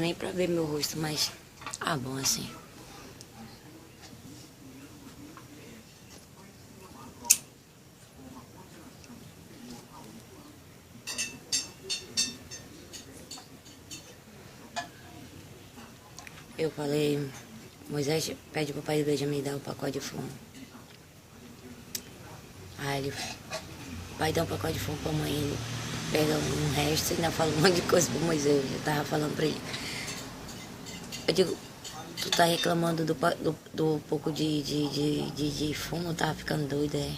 Nem pra ver meu rosto, mas... Ah, bom, assim. Eu falei... Moisés, pede pro pai do Benjamin dar um pacote de fumo. Aí ele... Pai, dá um pacote de fumo pra mãe. Ele pega um resto e ainda fala um monte de coisa pro Moisés. Eu tava falando pra ele. Eu digo... Tu tá reclamando do pouco de fumo, tá ficando doido, é?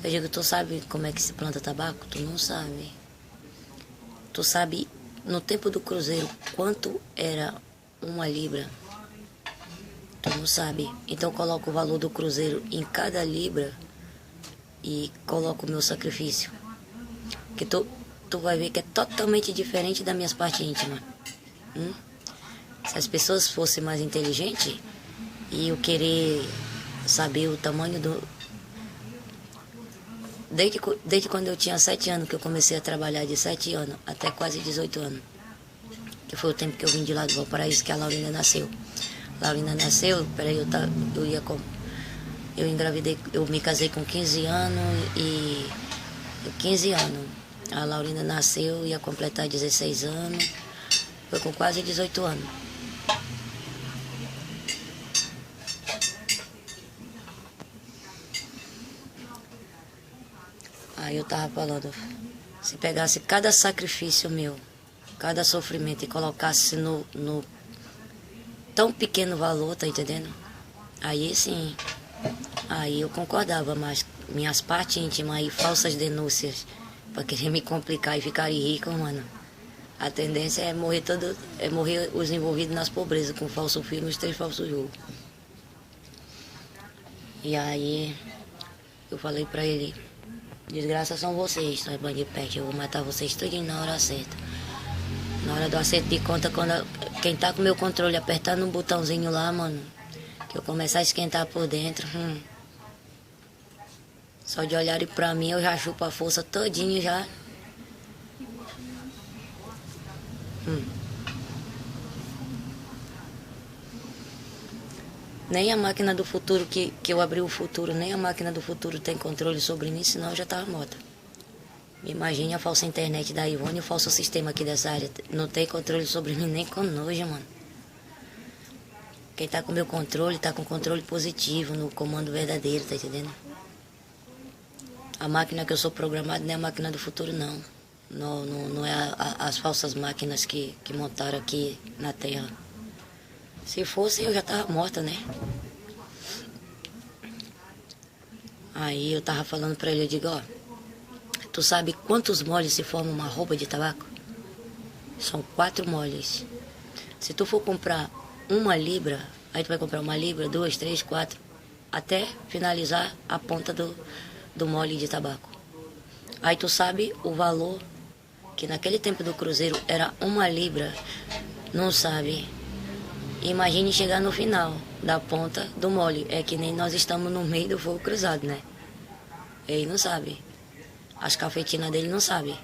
Eu digo, tu sabe como é que se planta tabaco? Tu não sabe. Tu sabe, no tempo do cruzeiro, quanto era uma libra? Tu não sabe. Então coloca o valor do cruzeiro em cada libra e coloca o meu sacrifício. Que tu vai ver que é totalmente diferente das minhas partes íntimas. Se as pessoas fossem mais inteligentes e eu querer saber o tamanho do... Desde quando eu tinha 7 anos, que eu comecei a trabalhar, de 7 anos até quase 18 anos. Que foi o tempo que eu vim de lá do Valparaíso, que a Laurina nasceu. Laurina nasceu, peraí, eu engravidei, eu me casei com 15 anos e... 15 anos. A Laurina nasceu, ia completar 16 anos. Foi com quase 18 anos. Aí eu tava falando, se pegasse cada sacrifício meu, cada sofrimento e colocasse no tão pequeno valor, tá entendendo? Aí sim, aí eu concordava, mas minhas partes íntimas e falsas denúncias pra querer me complicar e ficar rico, mano. A tendência é morrer os envolvidos nas pobrezas, com falso filho e os 3 falsos jogos. E aí eu falei pra ele, desgraça são vocês, tá, bandido pet, eu vou matar vocês tudinho na hora certa. Na hora do acerto de conta, quem tá com o meu controle apertando um botãozinho lá, mano, que eu começar a esquentar por dentro, só de olharem pra mim eu já chupo a força todinho já. Nem a máquina do futuro, que eu abri o futuro, nem a máquina do futuro tem controle sobre mim, senão eu já tava morta. Imagine a falsa internet da Ivone e o falso sistema aqui dessa área. Não tem controle sobre mim nem com nojo, mano. Quem tá com meu controle, tá com controle positivo no comando verdadeiro, tá entendendo? A máquina que eu sou programado não é a máquina do futuro, não. Não é as falsas máquinas que montaram aqui na Terra. Se fosse, eu já tava morta, né? Aí eu tava falando pra ele, eu digo, ó, tu sabe quantos moles se forma uma roupa de tabaco? São 4 moles. Se tu for comprar 1 libra, aí tu vai comprar 1 libra, 2, 3, 4, até finalizar a ponta do mole de tabaco. Aí tu sabe o valor, que naquele tempo do cruzeiro era 1 libra, não sabe? Imagine chegar no final da ponta do mole. É que nem nós estamos no meio do fogo cruzado, né? Ele não sabe. As cafetinas dele não sabem.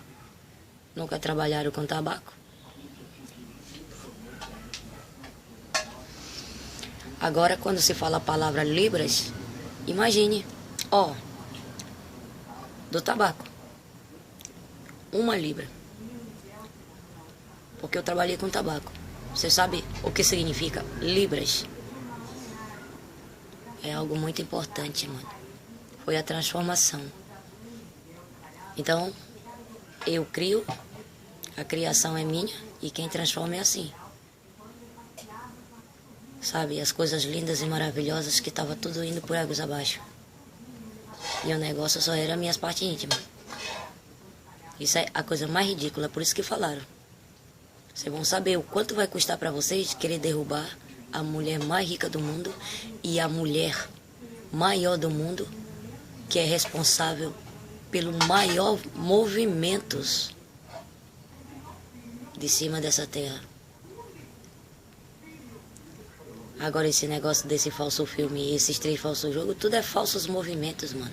Nunca trabalharam com tabaco. Agora, quando se fala a palavra libras, imagine, ó, do tabaco. 1 libra. Porque eu trabalhei com tabaco. Você sabe o que significa libras? É algo muito importante, mano. Foi a transformação. Então, eu crio, a criação é minha e quem transforma é assim. Sabe, as coisas lindas e maravilhosas que estava tudo indo por águas abaixo. E o negócio só era minhas partes íntimas. Isso é a coisa mais ridícula, por isso que falaram. Vocês vão saber o quanto vai custar para vocês querer derrubar a mulher mais rica do mundo e a mulher maior do mundo, que é responsável pelo maior movimentos de cima dessa terra. Agora esse negócio desse falso filme, esses 3 falsos jogos, tudo é falsos movimentos, mano.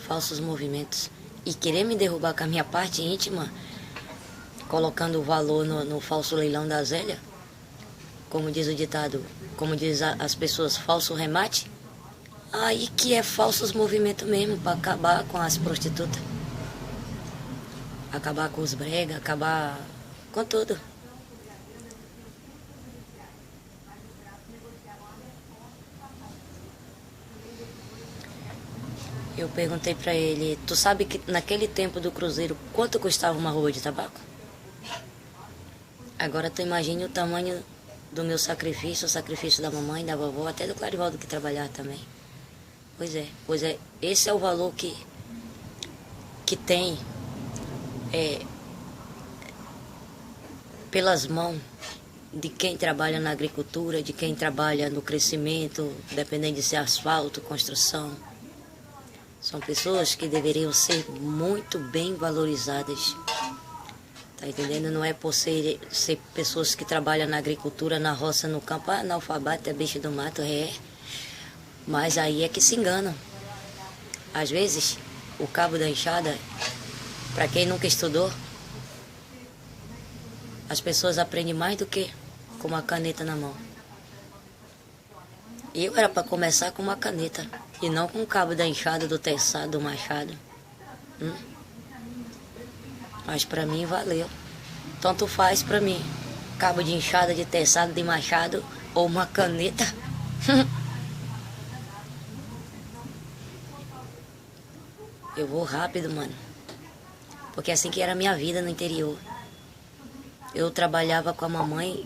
Falsos movimentos. E querer me derrubar com a minha parte íntima, colocando o valor no falso leilão da Zélia, como diz o ditado, como diz as pessoas, falso remate. Aí que é falsos movimentos mesmo, para acabar com as prostitutas. Acabar com os bregas, acabar com tudo. Eu perguntei pra ele, tu sabe que naquele tempo do cruzeiro, quanto custava uma roupa de tabaco? Agora tu imagine o tamanho do meu sacrifício, o sacrifício da mamãe, da vovó, até do Clarivaldo que trabalhava também. Pois é, esse é o valor que tem pelas mãos de quem trabalha na agricultura, de quem trabalha no crescimento, dependendo de ser asfalto, construção. São pessoas que deveriam ser muito bem valorizadas. Tá entendendo? Não é por ser pessoas que trabalham na agricultura, na roça, no campo, analfabeto, é bicho do mato, é. Mas aí é que se enganam. Às vezes, o cabo da enxada, para quem nunca estudou, as pessoas aprendem mais do que com uma caneta na mão. Eu era para começar com uma caneta e não com o cabo da enxada, do teçado, do machado. Mas para mim valeu. Tanto faz para mim, cabo de enxada, de teçado, de machado ou uma caneta. Eu vou rápido, mano. Porque assim que era a minha vida no interior. Eu trabalhava com a mamãe,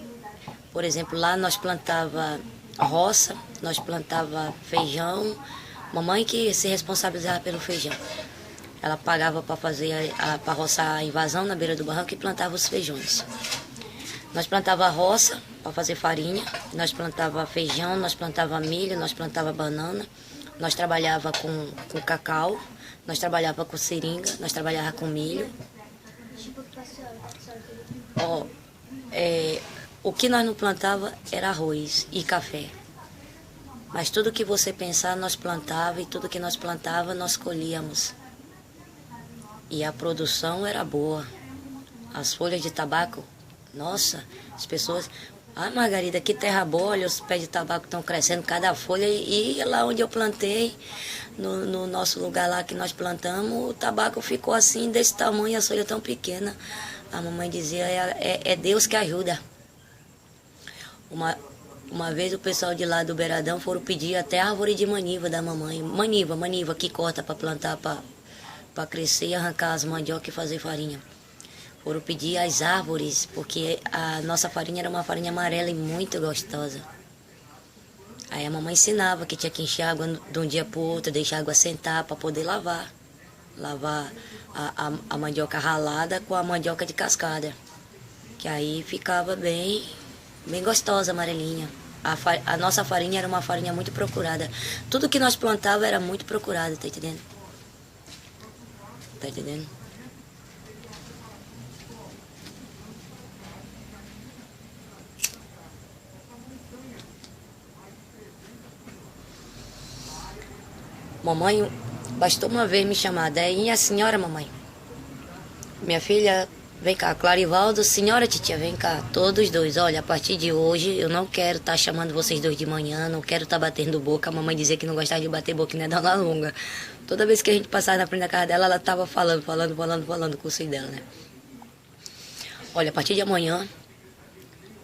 por exemplo, lá nós plantava roça, nós plantava feijão. Mamãe que se responsabilizava pelo feijão. Ela pagava para fazer, para roçar a invasão na beira do barranco e plantava os feijões. Nós plantava roça para fazer farinha, nós plantava feijão, nós plantava milho, nós plantava banana, nós trabalhava com cacau, nós trabalhava com seringa, nós trabalhava com milho. O que nós não plantava era arroz e café. Mas tudo que você pensar nós plantava e tudo que nós plantava nós colhíamos. E a produção era boa. As folhas de tabaco, nossa, as pessoas... Ah, Margarida, que terra boa, olha, os pés de tabaco estão crescendo, cada folha. E lá onde eu plantei, no nosso lugar lá que nós plantamos, o tabaco ficou assim, desse tamanho, a folha tão pequena. A mamãe dizia, é Deus que ajuda. Uma vez o pessoal de lá do Beiradão foram pedir até a árvore de maniva da mamãe. Maniva que corta para plantar, para crescer e arrancar as mandioca e fazer farinha. Foram pedir as árvores, porque a nossa farinha era uma farinha amarela e muito gostosa. Aí a mamãe ensinava que tinha que encher água de um dia para o outro, deixar a água sentar para poder lavar. Lavar a mandioca ralada com a mandioca de cascada. Que aí ficava bem gostosa, amarelinha. A nossa farinha era uma farinha muito procurada. Tudo que nós plantava era muito procurado, tá entendendo? Tá entendendo? Mamãe, bastou uma vez me chamar, daí a senhora, mamãe. Minha filha, vem cá, Clarivaldo, senhora titia, vem cá, todos dois. Olha, a partir de hoje eu não quero estar chamando vocês dois de manhã, não quero estar batendo boca. A mamãe dizia que não gostava de bater boca, né, dona Lunga. Toda vez que a gente passava na frente da casa dela, ela estava falando com o filho dela, né? Olha, a partir de amanhã,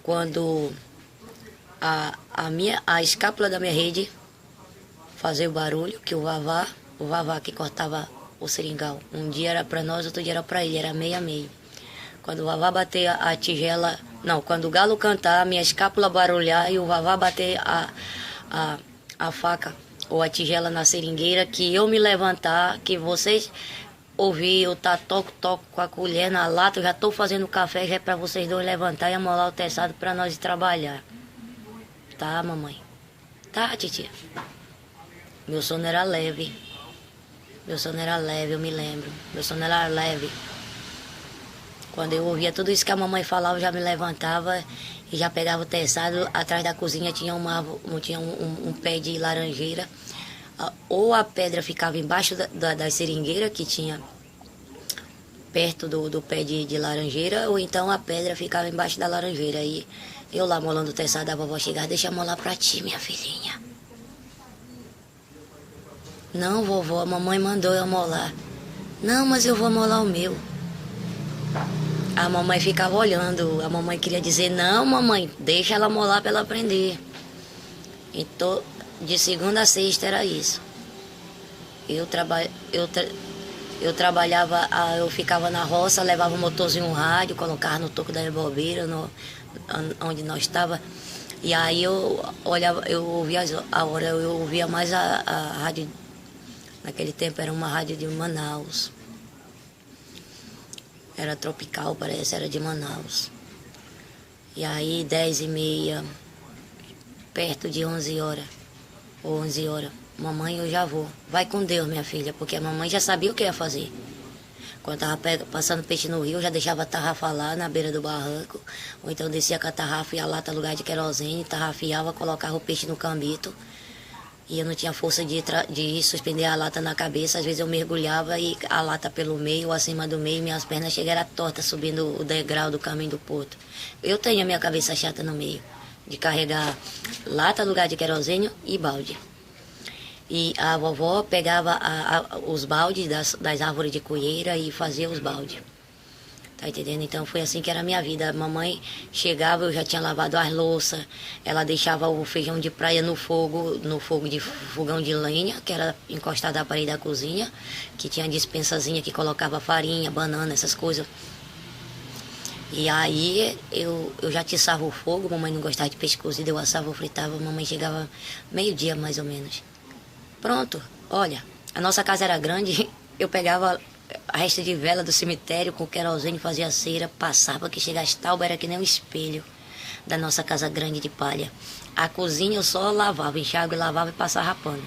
quando a escápula da minha rede fazer o barulho, que o Vavá que cortava o seringal, um dia era para nós, outro dia era para ele, era meio a meio. Quando o Vavá bater a tigela, não, quando o galo cantar, a minha escápula barulhar e o Vavá bater a faca ou a tigela na seringueira, que eu me levantar, que vocês ouvir eu tá toco com a colher na lata, eu já tô fazendo café, já é para vocês dois levantar e amolar o teçado para nós ir trabalhar. Tá, mamãe? Tá, titia? Meu sono era leve. Meu sono era leve, eu me lembro. Meu sono era leve. Quando eu ouvia tudo isso que a mamãe falava, eu já me levantava e já pegava o teçado. Atrás da cozinha tinha um pé de laranjeira. Ou a pedra ficava embaixo das seringueiras, que tinha perto do pé de laranjeira, ou então a pedra ficava embaixo da laranjeira. Aí eu lá molando o teçado, a vovó chegava: deixa eu molar pra ti, minha filhinha. Não, vovó, a mamãe mandou eu molar. Não, mas eu vou molar o meu. A mamãe ficava olhando, a mamãe queria dizer: não, mamãe, deixa ela molar para ela aprender. Então, de segunda a sexta era isso. Eu trabalhava, eu ficava na roça, levava o motorzinho, um rádio, colocava no toco da rebobeira, onde nós estava. E aí eu olhava, eu ouvia a hora, eu ouvia mais a rádio. Naquele tempo era uma rádio de Manaus. Era tropical, parece, era de Manaus. E aí 10h30, perto de 11 horas, ou 11 horas, mamãe, eu já vou. Vai com Deus, minha filha, porque a mamãe já sabia o que ia fazer. Quando tava passando peixe no rio, eu já deixava a tarrafa lá na beira do barranco, ou então descia com a tarrafa e a lata no lugar de querosene, tarrafiava, colocava o peixe no cambito. E eu não tinha força de suspender a lata na cabeça. Às vezes eu mergulhava e a lata pelo meio ou acima do meio, minhas pernas chegaram tortas subindo o degrau do caminho do porto. Eu tenho a minha cabeça chata no meio, de carregar lata no lugar de querosene e balde. E a vovó pegava os baldes das árvores de coieira e fazia os baldes. Tá entendendo? Então foi assim que era a minha vida. A mamãe chegava, eu já tinha lavado as louças. Ela deixava o feijão de praia no fogo de fogão de lenha, que era encostado à parede da cozinha, que tinha dispensazinha que colocava farinha, banana, essas coisas. E aí eu já atiçava o fogo, mamãe não gostava de peixe cozido, eu assava ou fritava, mamãe chegava meio-dia mais ou menos. Pronto, olha, a nossa casa era grande, eu pegava a resta de vela do cemitério com querosene, fazia cera, passava, que chega às taubas, era que nem um espelho da nossa casa grande de palha. A cozinha eu só lavava, enxágue, lavava e passava pano,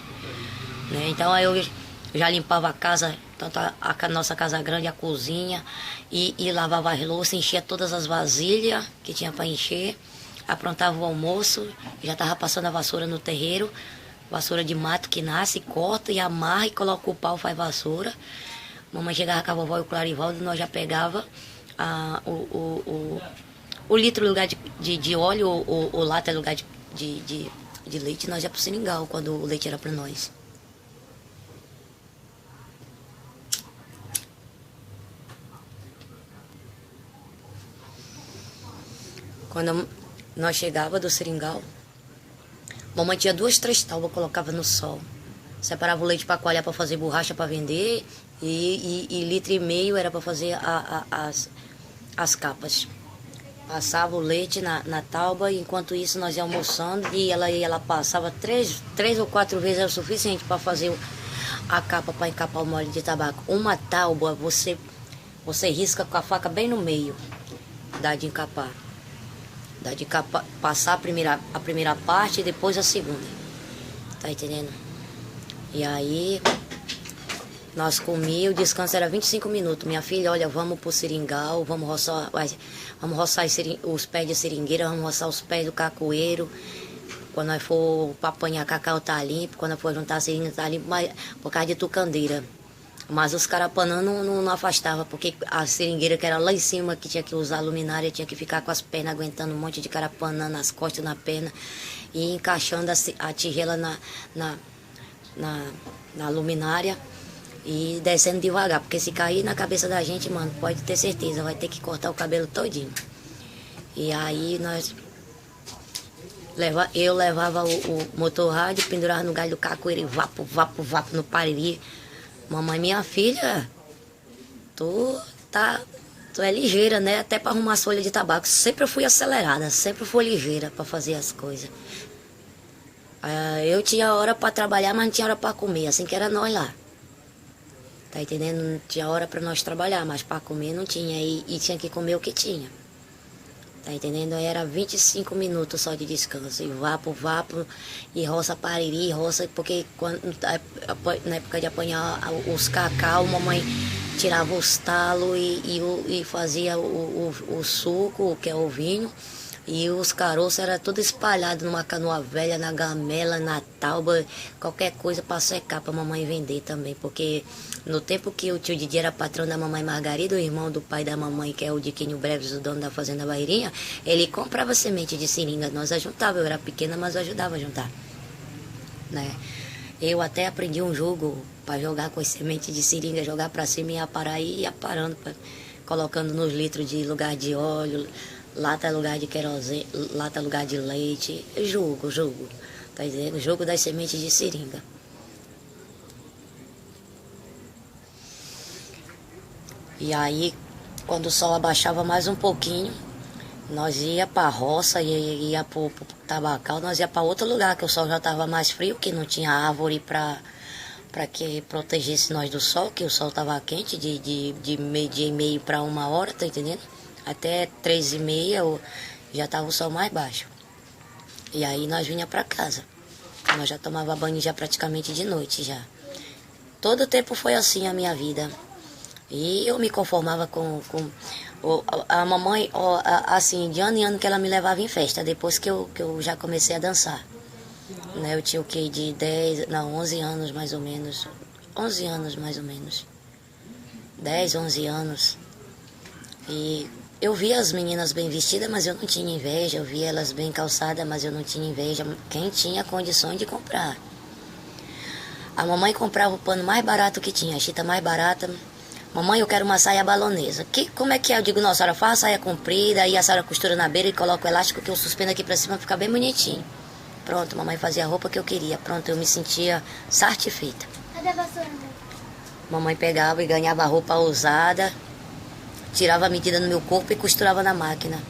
né? Então aí eu já limpava a casa, tanto a nossa casa grande, a cozinha, e lavava as louças, enchia todas as vasilhas que tinha para encher, aprontava o almoço, já estava passando a vassoura no terreiro, vassoura de mato que nasce, corta e amarra e coloca o pau, faz vassoura. Mamãe chegava com a vovó e o Clarivaldo, nós já pegava o litro no lugar de óleo, o lata no lugar de leite, nós ia pro seringal quando o leite era para nós. Quando nós chegava do seringal, mamãe tinha 2, 3 taubas, colocava no sol. Separava o leite para coalhar, para fazer borracha para vender, e litro e meio era para fazer as capas. Passava o leite na tauba, e enquanto isso nós íamos almoçando, e ela passava 3 ou 4 vezes, era o suficiente para fazer a capa, para encapar o molho de tabaco. Uma tauba você risca com a faca bem no meio, dá de encapar. Dá de passar a primeira parte e depois a segunda. Tá entendendo? E aí nós comíamos, o descanso era 25 minutos. Minha filha, olha, vamos pro seringal, vamos roçar os pés de seringueira, vamos roçar os pés do cacoeiro. Quando nós for para apanhar cacau tá limpo, quando nós for juntar seringa tá limpo, mas, por causa de tucandeira. Mas os carapanã não afastava, porque a seringueira que era lá em cima, que tinha que usar a luminária, tinha que ficar com as pernas aguentando um monte de carapanã nas costas, na perna, e encaixando a tigela na luminária e descendo devagar, porque se cair na cabeça da gente, mano, pode ter certeza, vai ter que cortar o cabelo todinho. E aí eu levava o motor rádio, pendurava no galho do cacoeiro e vapo no pariri. Mamãe, minha filha, tu é ligeira, né? Até para arrumar as folhas de tabaco. Sempre fui acelerada, sempre fui ligeira para fazer as coisas. Eu tinha hora para trabalhar, mas não tinha hora para comer, assim que era nós lá. Tá entendendo? Não tinha hora para nós trabalhar, mas para comer não tinha. E tinha que comer o que tinha. Tá entendendo? Aí era 25 minutos só de descanso. E vapo, e roça pariri, roça, porque na época de apanhar os cacau, mamãe tirava os talos e fazia o suco, que é o vinho. E os caroços eram tudo espalhados numa canoa velha, na gamela, na tauba, qualquer coisa para secar para mamãe vender também. Porque no tempo que o tio Didi era patrão da mamãe Margarida, o irmão do pai da mamãe, que é o Diquinho Breves, o dono da fazenda Barreirinha, ele comprava semente de seringa. Nós ajuntava, eu era pequena, mas eu ajudava a juntar. Né? Eu até aprendi um jogo para jogar com as sementes de seringa, jogar para cima e ia parar e ia parando, colocando nos litros de lugar de óleo, lata lugar de querosene, lata lugar de leite. Jogo. Tá entendendo? Jogo das sementes de seringa. E aí, quando o sol abaixava mais um pouquinho, nós ia para a roça, ia para o tabacal, nós ia para outro lugar, que o sol já estava mais frio, que não tinha árvore para que protegesse nós do sol, que o sol estava quente, de meio-dia e meio para 1 hora, tá entendendo? Até 3h30 já estava o sol mais baixo. E aí nós vinha para casa. Nós já tomava banho já praticamente de noite já. Todo o tempo foi assim a minha vida. E eu me conformava com a mamãe, assim, de ano em ano que ela me levava em festa, depois que eu já comecei a dançar. Né, eu tinha o quê? De 11 anos mais ou menos. 11 anos mais ou menos. 10, 11 anos. E eu via as meninas bem vestidas, mas eu não tinha inveja. Eu via elas bem calçadas, mas eu não tinha inveja. Quem tinha condições de comprar. A mamãe comprava o pano mais barato que tinha, a chita mais barata. Mamãe, eu quero uma saia balonesa. Como é que é? Eu digo, não, a senhora faz a saia comprida, aí a senhora costura na beira e coloca o elástico que eu suspendo aqui pra cima, fica bem bonitinho. Pronto, mamãe fazia a roupa que eu queria. Pronto, eu me sentia satisfeita. Cadê a vassoura? Mamãe pegava e ganhava a roupa usada, tirava a medida no meu corpo e costurava na máquina.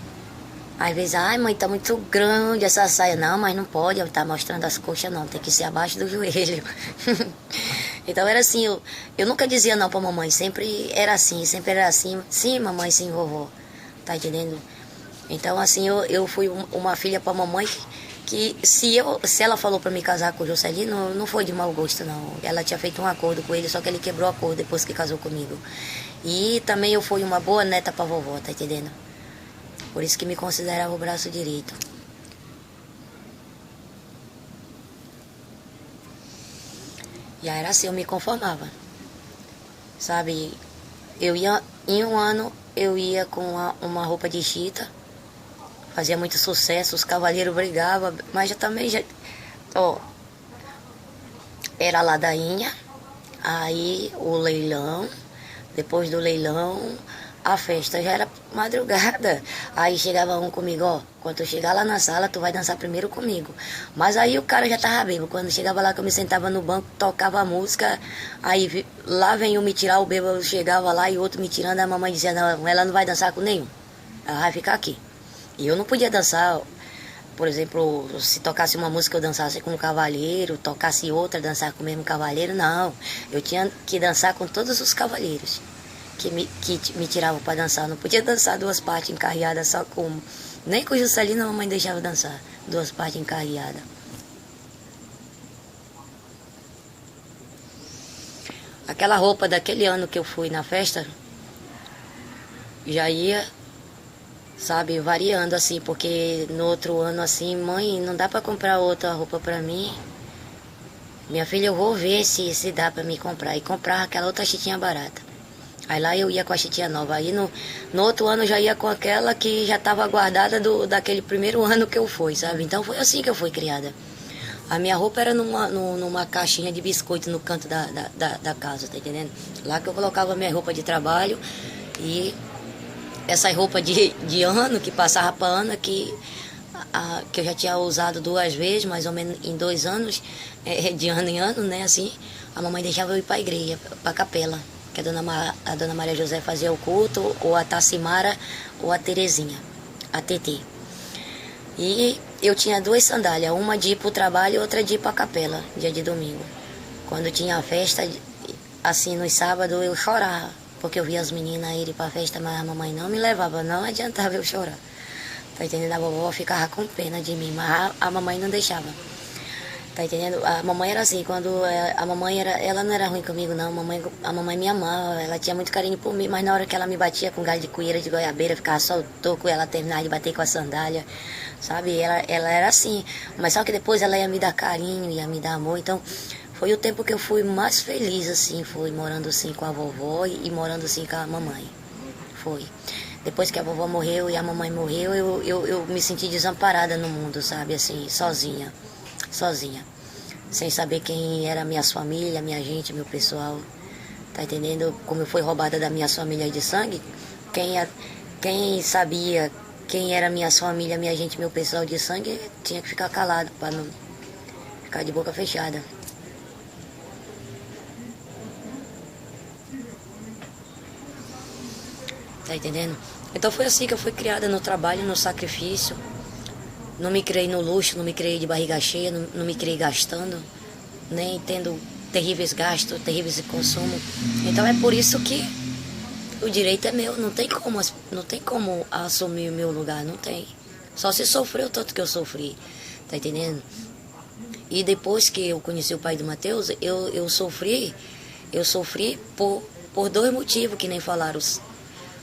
Às vezes, ai mãe, tá muito grande essa saia. Não, mas não pode tá mostrando as coxas não, tem que ser abaixo do joelho. Então era assim, eu nunca dizia não pra mamãe, sempre era assim. Sim, mamãe, sim, vovó. Tá entendendo? Então assim, eu fui uma filha pra mamãe que se ela falou pra me casar com o Juscelino, não foi de mau gosto não. Ela tinha feito um acordo com ele, só que ele quebrou o acordo depois que casou comigo. E também eu fui uma boa neta pra vovó, tá entendendo? Por isso que me considerava o braço direito. E aí era assim, eu me conformava. Sabe, eu ia, em um ano, eu ia com uma roupa de chita, fazia muito sucesso, os cavalheiros brigavam, mas era a ladainha, aí o leilão, depois do leilão, a festa já era madrugada. Aí chegava um comigo, quando tu chegar lá na sala, tu vai dançar primeiro comigo. Mas aí o cara já tava bêbado. Quando chegava lá que eu me sentava no banco, tocava a música, aí lá vem um me tirar, o bêbado chegava lá e outro me tirando, a mamãe dizia, não, ela não vai dançar com nenhum. Ela vai ficar aqui. E eu não podia dançar, por exemplo, se tocasse uma música eu dançasse com um cavalheiro, tocasse outra, dançar com o mesmo cavalheiro, não. Eu tinha que dançar com todos os cavalheiros que me tiravam para dançar. Não podia dançar duas partes encarreadas só com... Nem com o Juscelino a mamãe deixava dançar duas partes encarreadas. Aquela roupa daquele ano que eu fui na festa, já ia, sabe, variando assim, porque no outro ano assim, mãe, não dá para comprar outra roupa para mim. Minha filha, eu vou ver se dá para me comprar. E comprava aquela outra chitinha barata. Aí lá eu ia com a chitinha nova. Aí no outro ano eu já ia com aquela que já estava guardada daquele primeiro ano que eu fui, sabe? Então foi assim que eu fui criada. A minha roupa era numa caixinha de biscoito no canto da casa, tá entendendo? Lá que eu colocava minha roupa de trabalho e essa roupa de ano, que passava para ano, que eu já tinha usado 2 vezes, mais ou menos em 2 anos, de ano em ano, né? Assim, a mamãe deixava eu ir para a igreja, para a capela. Que a dona Maria José fazia o culto, ou a Tacimara, ou a Terezinha, a Tetê. E eu tinha 2 sandálias, uma de ir para o trabalho e outra de ir para a capela, dia de domingo. Quando tinha a festa, assim, nos sábados, eu chorava, porque eu via as meninas irem para a festa, mas a mamãe não me levava, não adiantava eu chorar. Tá entendendo? A vovó ficava com pena de mim, mas a mamãe não deixava. Tá entendendo? A mamãe era assim, a mamãe era, ela não era ruim comigo não, a mamãe me amava, ela tinha muito carinho por mim, mas na hora que ela me batia com galho de cueira de goiabeira, ficava só o toco, ela terminava de bater com a sandália, sabe? Ela era assim, mas só que depois ela ia me dar carinho, ia me dar amor, então foi o tempo que eu fui mais feliz, assim, fui morando assim com a vovó e morando assim com a mamãe, foi. Depois que a vovó morreu e a mamãe morreu, eu me senti desamparada no mundo, sabe, assim, sozinha, sem saber quem era minhas famílias, minha gente, meu pessoal, tá entendendo? Como eu fui roubada da minha família de sangue, quem sabia quem era minha família, minha gente, meu pessoal de sangue, tinha que ficar calado, para não ficar de boca fechada. Tá entendendo? Então foi assim que eu fui criada, no trabalho, no sacrifício. Não me criei no luxo, não me criei de barriga cheia, não me criei gastando, nem tendo terríveis gastos, terríveis consumo. Então é por isso que o direito é meu, não tem como assumir o meu lugar, não tem. Só se sofreu tanto que eu sofri, tá entendendo? E depois que eu conheci o pai do Mateus, eu sofri por dois motivos que nem falaram.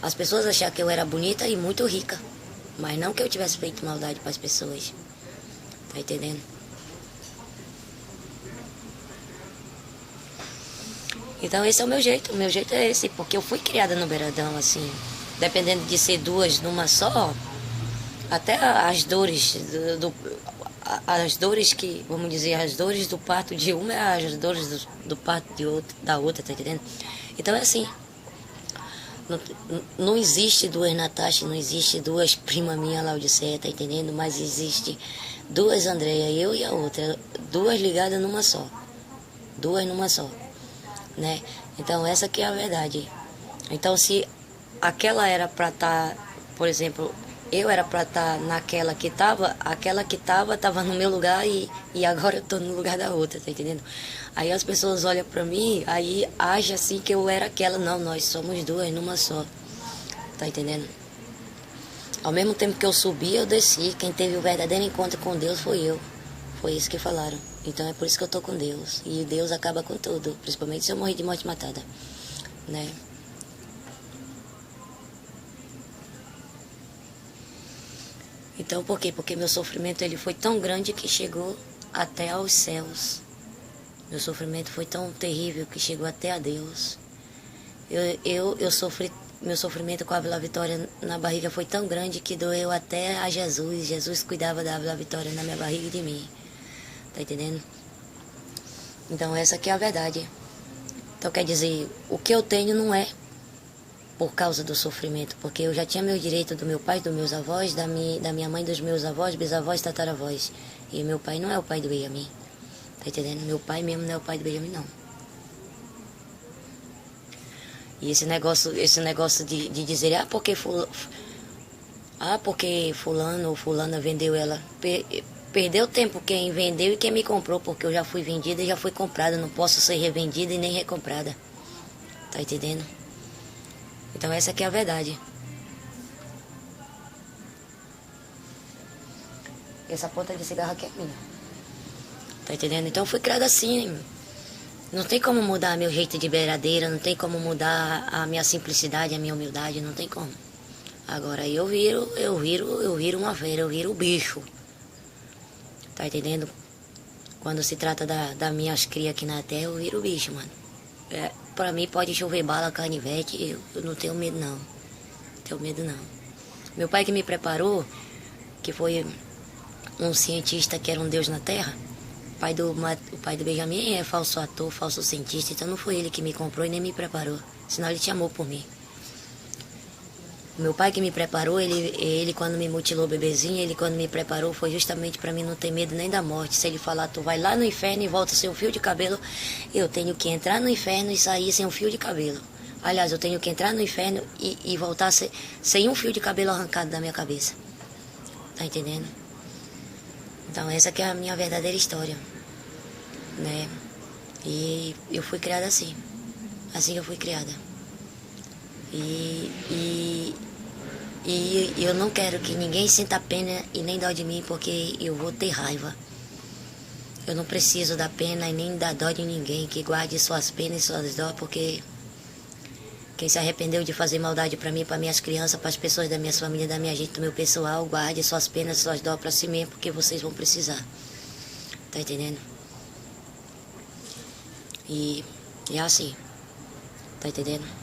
As pessoas achavam que eu era bonita e muito rica. Mas não que eu tivesse feito maldade para as pessoas. Tá entendendo? Então esse é o meu jeito. O meu jeito é esse. Porque eu fui criada no Beiradão, assim. Dependendo de ser duas numa só. Até as dores as dores que, vamos dizer, as dores do parto de uma é as dores do parto da outra, tá entendendo? Então é assim. Não existe duas Natasha, não existe duas primas minhas Laodiceia, tá entendendo? Mas existe duas Andréia, eu e a outra, duas ligadas numa só. Duas numa só, né? Então essa que é a verdade. Então se aquela era pra estar, por exemplo, eu era pra estar naquela que tava, aquela que tava no meu lugar e agora eu tô no lugar da outra, tá entendendo? Aí as pessoas olham pra mim, aí acham assim que eu era aquela. Não, nós somos duas numa só, tá entendendo? Ao mesmo tempo que eu subi, eu desci. Quem teve o verdadeiro encontro com Deus foi eu. Foi isso que falaram. Então é por isso que eu tô com Deus. E Deus acaba com tudo, principalmente se eu morrer de morte matada, né? Então por quê? Porque meu sofrimento ele foi tão grande que chegou até aos céus. Meu sofrimento foi tão terrível que chegou até a Deus. Eu sofri, meu sofrimento com a Vila Vitória na barriga foi tão grande que doeu até a Jesus. Jesus cuidava da Vila Vitória na minha barriga e de mim. Tá entendendo? Então essa aqui é a verdade. Então quer dizer, o que eu tenho não é por causa do sofrimento, porque eu já tinha meu direito do meu pai, dos meus avós, da minha mãe, dos meus avós, bisavós, tataravós. E meu pai não é o pai do Benjamin. Tá entendendo? Meu pai mesmo não é o pai do Benjamin, não. E esse negócio de dizer, porque fulano ou fulana vendeu ela. Perdeu tempo quem vendeu e quem me comprou, porque eu já fui vendida e já fui comprada. Não posso ser revendida e nem recomprada. Tá entendendo? Então essa aqui é a verdade. Essa ponta de cigarro aqui é minha. Tá entendendo? Então eu fui criada assim. Não tem como mudar meu jeito de beiradeira, não tem como mudar a minha simplicidade, a minha humildade, não tem como. Agora eu viro uma feira, eu viro o bicho. Tá entendendo? Quando se trata das minhas crias aqui na terra, eu viro o bicho, mano. Pra mim pode chover bala, canivete, eu não tenho medo não. Não tenho medo não. Meu pai que me preparou, que foi um cientista que era um deus na terra, o pai do Benjamin é falso ator, falso cientista, então não foi ele que me comprou e nem me preparou, senão ele tinha amor por mim. Meu pai que me preparou, ele quando me mutilou bebezinho, ele quando me preparou foi justamente para mim não ter medo nem da morte. Se ele falar, tu vai lá no inferno e volta sem um fio de cabelo, eu tenho que entrar no inferno e sair sem um fio de cabelo. Aliás, eu tenho que entrar no inferno e voltar sem um fio de cabelo arrancado da minha cabeça. Tá entendendo? Então essa que é a minha verdadeira história, né? E eu fui criada assim que eu fui criada. E eu não quero que ninguém sinta pena e nem dó de mim, porque eu vou ter raiva. Eu não preciso da pena e nem da dó de ninguém. Que guarde suas penas e suas dó, porque quem se arrependeu de fazer maldade para mim, para minhas crianças, para as pessoas da minha família, da minha gente, do meu pessoal, guarde suas penas e suas dó para si mesmo, porque vocês vão precisar. Tá entendendo? E é assim. Tá entendendo?